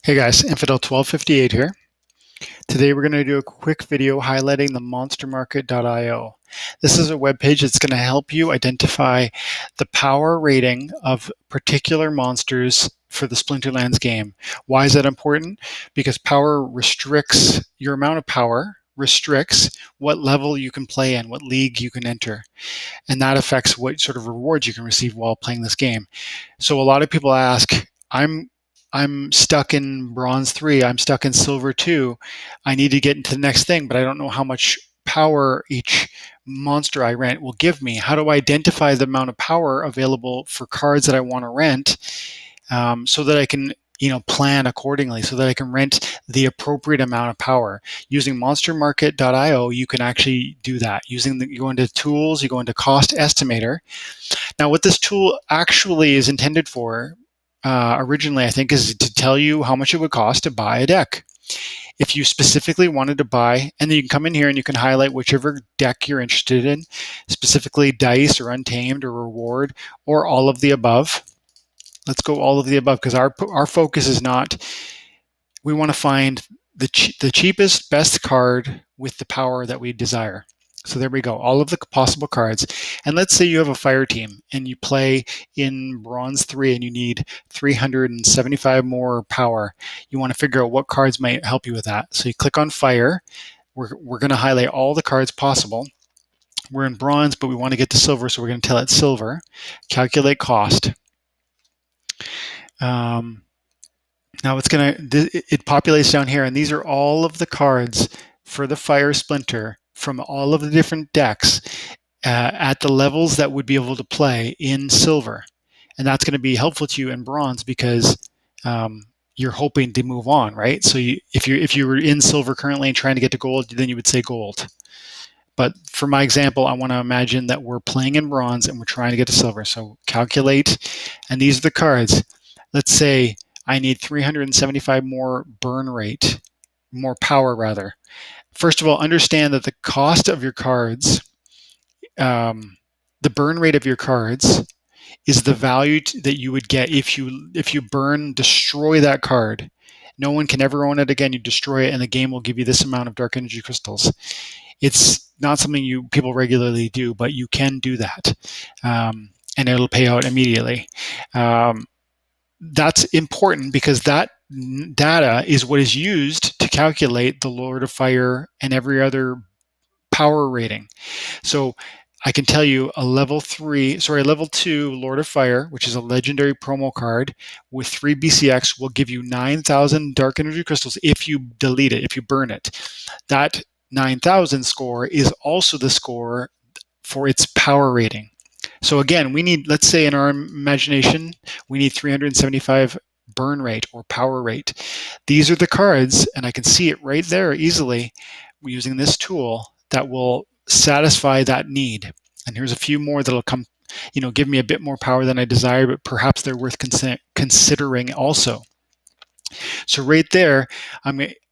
Hey guys, Infidel 1258 here. Today we're going to do a quick video highlighting the monstermarket.io. This is a web page that's going to help you identify the power rating of particular monsters for the Splinterlands game. Why is that important? Because power restricts your amount of power, restricts what level you can play in, what league you can enter, and that affects what sort of rewards you can receive while playing this game. So a lot of people ask, I'm stuck in bronze 3, I'm stuck in silver 2. I need to get into the next thing, but I don't know how much power each monster I rent will give me. How do I identify the amount of power available for cards that I want to rent, so that I can plan accordingly, so that I can rent the appropriate amount of power? Using monstermarket.io, you can actually do that. You go into tools, you go into cost estimator. Now, what this tool actually is intended for, originally, I think, is to tell you how much it would cost to buy a deck. If you specifically wanted to buy, and then you can come in here and you can highlight whichever deck you're interested in, specifically Dice or Untamed or Reward or all of the above. Let's go all of the above, because our focus is not, we want to find the cheapest, best card with the power that we desire. So there we go, all of the possible cards. And let's say you have a fire team and you play in bronze 3 and you need 375 more power. You want to figure out what cards might help you with that. So you click on fire. We're going to highlight all the cards possible. We're in bronze, but we want to get to silver, so we're going to tell it silver. Calculate cost. Now it populates down here, and these are all of the cards for the Fire Splinter from all of the different decks at the levels that would be able to play in silver. And that's going to be helpful to you in bronze, because you're hoping to move on, right? So if you were in silver currently and trying to get to gold, then you would say gold. But for my example, I want to imagine that we're playing in bronze and we're trying to get to silver. So calculate, and these are the cards. Let's say I need 375 more burn rate, more power rather. First of all, understand that the cost of your cards, the burn rate of your cards, is the value that you would get if you destroy that card. No one can ever own it again. You destroy it, and the game will give you this amount of dark energy crystals. It's not something people regularly do, but you can do that, and it'll pay out immediately. That's important because that data is what is used to calculate the Lord of Fire and every other power rating. So I can tell you a level 2 Lord of Fire, which is a legendary promo card with 3 BCX, will give you 9,000 dark energy crystals if you delete it, if you burn it. That 9,000 score is also the score for its power rating. So again, we need, let's say in our imagination, we need 375 burn rate or power rate. These are the cards, and I can see it right there easily using this tool, that will satisfy that need. And here's a few more that'll come, give me a bit more power than I desire, but perhaps they're worth considering also. So right there,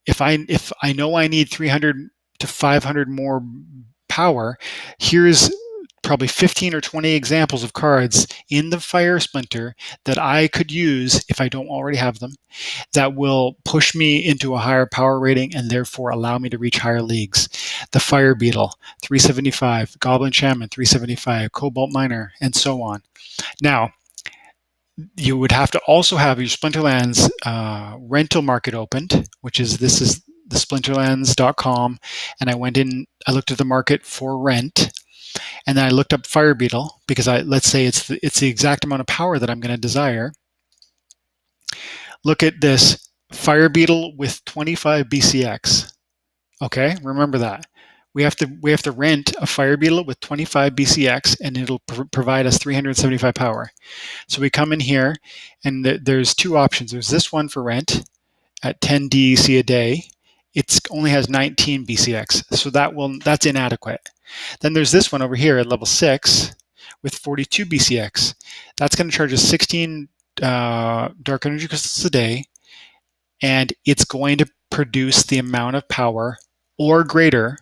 if I know I need 300 to 500 more power, here's probably 15 or 20 examples of cards in the Fire Splinter that I could use if I don't already have them, that will push me into a higher power rating and therefore allow me to reach higher leagues. The Fire Beetle, 375, Goblin Shaman, 375, Cobalt Miner, and so on. Now, you would have to also have your Splinterlands rental market opened, this is the splinterlands.com, and I looked at the market for rent, and then I looked up Fire Beetle, because let's say it's the exact amount of power that I'm going to desire. Look at this, Fire Beetle with 25 BCX. Okay, remember that. We have to rent a Fire Beetle with 25 BCX, and it'll provide us 375 power. So we come in here, and there's two options. There's this one for rent at 10 DEC a day. It only has 19 BCX, so that's inadequate. Then there's this one over here at level 6 with 42 BCX. That's going to charge us 16 dark energy crystals a day, and it's going to produce the amount of power or greater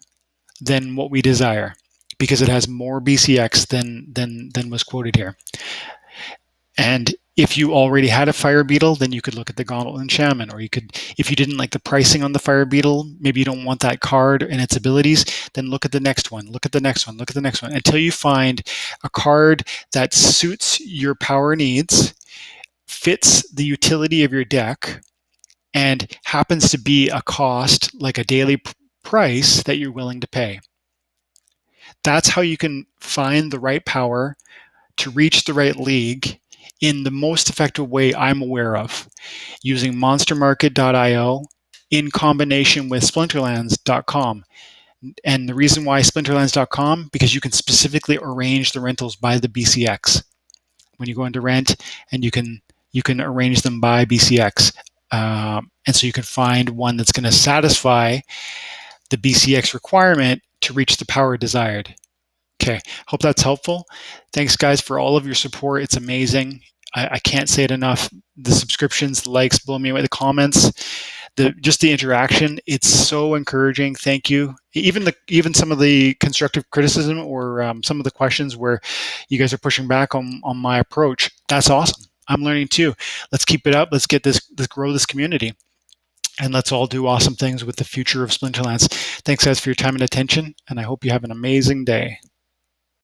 than what we desire, because it has more BCX than was quoted here. And If you already had a Fire Beetle, then you could look at the Gauntlet Enchantment, or you could, if you didn't like the pricing on the Fire Beetle, maybe you don't want that card and its abilities, then look at the next one, look at the next one, look at the next one, until you find a card that suits your power needs, fits the utility of your deck, and happens to be a cost, like a daily price that you're willing to pay. That's how you can find the right power to reach the right league in the most effective way I'm aware of, using monstermarket.io in combination with splinterlands.com. And the reason why splinterlands.com, because you can specifically arrange the rentals by the BCX. When you go into rent, and you can arrange them by BCX. And so you can find one that's going to satisfy the BCX requirement to reach the power desired. Okay, hope that's helpful. Thanks, guys, for all of your support. It's amazing. I can't say it enough. The subscriptions, the likes blow me away. The comments, just the interaction. It's so encouraging. Thank you. Even some of the constructive criticism, or some of the questions where you guys are pushing back on my approach. That's awesome. I'm learning too. Let's keep it up. Let's grow this community. And let's all do awesome things with the future of Splinterlands. Thanks, guys, for your time and attention, and I hope you have an amazing day.